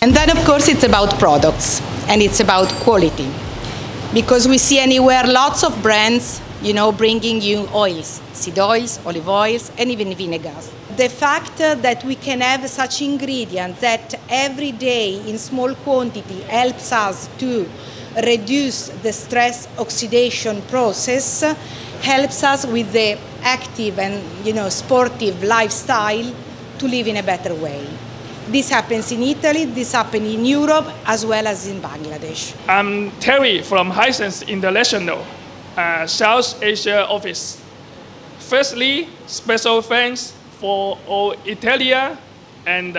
And then, of course, it's about products and it's about quality. Because we see anywhere lots of brands, bringing you oils, seed oils, olive oils, and even vinegars. The fact that we can have such ingredients that every day in small quantity helps us to reduce the stress oxidation process, helps us with the active and sportive lifestyle to live in a better way. This happens in Italy, this happens in Europe, as well as in Bangladesh. I'm Terry from Hisense International, South Asia office. Firstly, special thanks for Olitalia and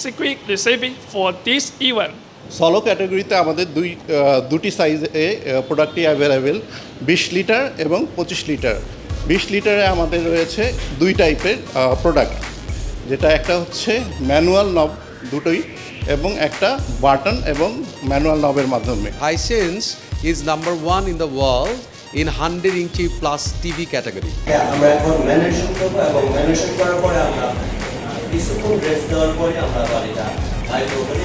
secret recipe for this event. Solo ক্যাটাগরিতে আমাদের দুটি সাইজে প্রোডাক্টই available 20 litre এবং 25 litre 20 লিটারে আমাদের রয়েছে দুই টাইপের প্রোডাক্ট, যেটা একটা হচ্ছে ম্যানুয়াল নব দুটোই এবং একটা বাটন এবং ম্যানুয়াল নবের মাধ্যমে। Hisense is number 1 in the world in 100-inch plus TV category. আমরা এখন ম্যানুফ্যাকচারিং করব এবং ম্যানুফ্যাকচারিং করার পরে আমরা কিছুক্ষণ রেস্ট দেওয়ার পরে আমরা বাড়িটা লাইভ করে